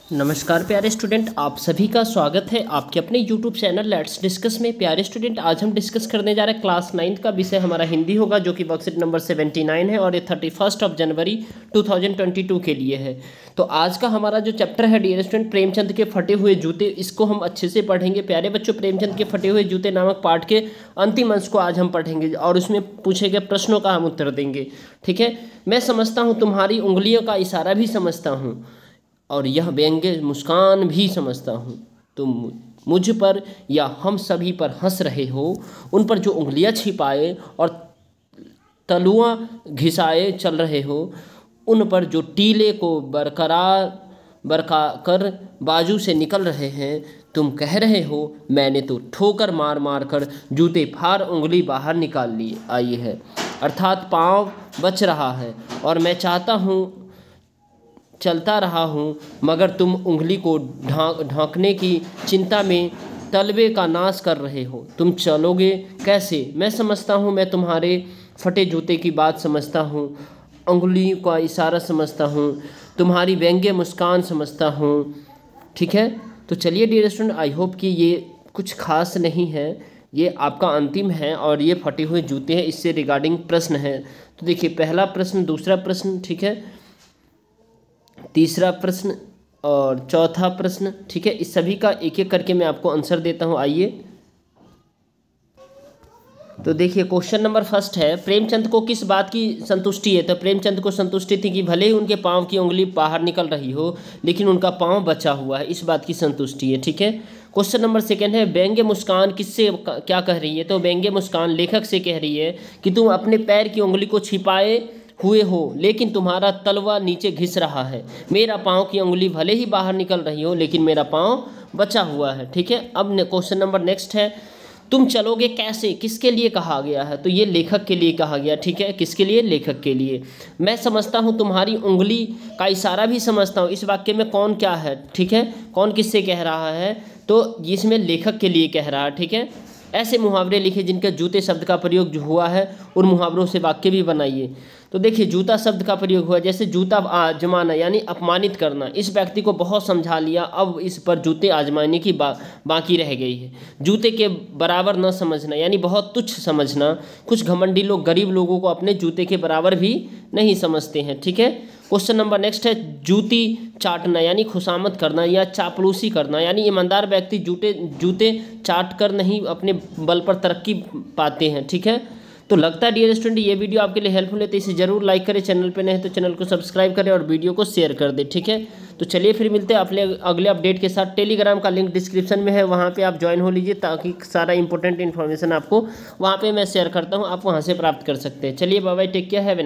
नमस्कार प्यारे स्टूडेंट, आप सभी का स्वागत है आपके अपने YouTube चैनल लेट्स डिस्कस में। प्यारे स्टूडेंट, आज हम डिस्कस करने जा रहे हैं क्लास 9 का विषय हमारा हिंदी होगा, जो कि वर्कशीट नंबर 79 है और ये 31 जनवरी 2022 के लिए है। तो आज का हमारा जो चैप्टर है डियर स्टूडेंट, प्रेमचंद के फटे हुए जूते, इसको हम अच्छे से पढ़ेंगे। प्यारे बच्चों, प्रेमचंद के फटे हुए जूते नामक पाठ के अंतिम अंश को आज हम पढ़ेंगे और उसमें पूछे गए प्रश्नों का हम उत्तर देंगे। ठीक है, मैं समझता हूँ तुम्हारी उंगलियों का इशारा भी समझता हूँ और यह व्यंग्य मुस्कान भी समझता हूँ। तुम मुझ पर या हम सभी पर हंस रहे हो, उन पर जो उंगलियां छिपाए और तलुआं घिसाए चल रहे हो, उन पर जो टीले को बरका कर बाजू से निकल रहे हैं। तुम कह रहे हो मैंने तो ठोकर मार मार कर जूते फाड़ उंगली बाहर निकाल ली आई है, अर्थात पाँव बच रहा है और मैं चाहता हूँ चलता रहा हूँ, मगर तुम उंगली को ढांकने की चिंता में तलवे का नाश कर रहे हो। तुम चलोगे कैसे? मैं समझता हूँ, मैं तुम्हारे फटे जूते की बात समझता हूँ, उंगली का इशारा समझता हूँ, तुम्हारी व्यंग्य मुस्कान समझता हूँ। ठीक है, तो चलिए डियर स्टूडेंट, आई होप कि ये कुछ खास नहीं है, ये आपका अंतिम है और ये फटे हुए जूते हैं, इससे रिगार्डिंग प्रश्न है। तो देखिए, पहला प्रश्न, दूसरा प्रश्न, ठीक है, तीसरा प्रश्न और चौथा प्रश्न। ठीक है, इस सभी का एक एक करके मैं आपको आंसर देता हूं। आइए, तो देखिए, क्वेश्चन नंबर फर्स्ट है, प्रेमचंद को किस बात की संतुष्टि है? तो प्रेमचंद को संतुष्टि थी कि भले ही उनके पाँव की उंगली बाहर निकल रही हो, लेकिन उनका पाँव बचा हुआ है, इस बात की संतुष्टि है। ठीक है, क्वेश्चन नंबर सेकंड है, व्यंग्य मुस्कान किससे क्या कह रही है? तो व्यंग्य मुस्कान लेखक से कह रही है कि तुम अपने पैर की उंगली को छिपाए हुए हो, लेकिन तुम्हारा तलवा नीचे घिस रहा है। मेरा पाँव की उंगली भले ही बाहर निकल रही हो, लेकिन मेरा पाँव बचा हुआ है। ठीक है, अब क्वेश्चन नंबर नेक्स्ट है, तुम चलोगे कैसे, किसके लिए कहा गया है? तो ये लेखक के लिए कहा गया। ठीक है, किसके लिए? लेखक के लिए। मैं समझता हूँ तुम्हारी उंगली का इशारा भी समझता हूँ, इस वाक्य में कौन क्या है? ठीक है, कौन किससे कह रहा है? तो इसमें लेखक के लिए कह रहा है। ठीक है, ऐसे मुहावरे लिखे जिनके जूते शब्द का प्रयोग जो हुआ है, उन मुहावरों से वाक्य भी बनाइए। तो देखिए, जूता शब्द का प्रयोग हुआ, जैसे जूता आजमाना यानी अपमानित करना, इस व्यक्ति को बहुत समझा लिया, अब इस पर जूते आजमाने की बाकी रह गई है। जूते के बराबर न समझना यानी बहुत तुच्छ समझना, कुछ घमंडी लोग गरीब लोगों को अपने जूते के बराबर भी नहीं समझते हैं। ठीक है, क्वेश्चन नंबर नेक्स्ट है, जूती चाटना यानी खुशामद करना या चापलूसी करना, यानी ईमानदार व्यक्ति जूते चाट कर नहीं अपने बल पर तरक्की पाते हैं। ठीक है, तो लगता है डियर स्टूडेंट ये वीडियो आपके लिए हेल्पफुल है, तो इसे जरूर लाइक करें, चैनल पे नए हैं तो चैनल को सब्सक्राइब करें और वीडियो को शेयर कर दें। ठीक है, तो चलिए फिर मिलते हैं अपने अगले अपडेट के साथ। टेलीग्राम का लिंक डिस्क्रिप्शन में है, वहाँ पे आप ज्वाइन हो लीजिए, ताकि सारा इंपॉर्टेंट इन्फॉर्मेशन आपको वहाँ पे मैं शेयर करता हूँ, आप वहाँ से प्राप्त कर सकते हैं। चलिए, bye bye, take care, have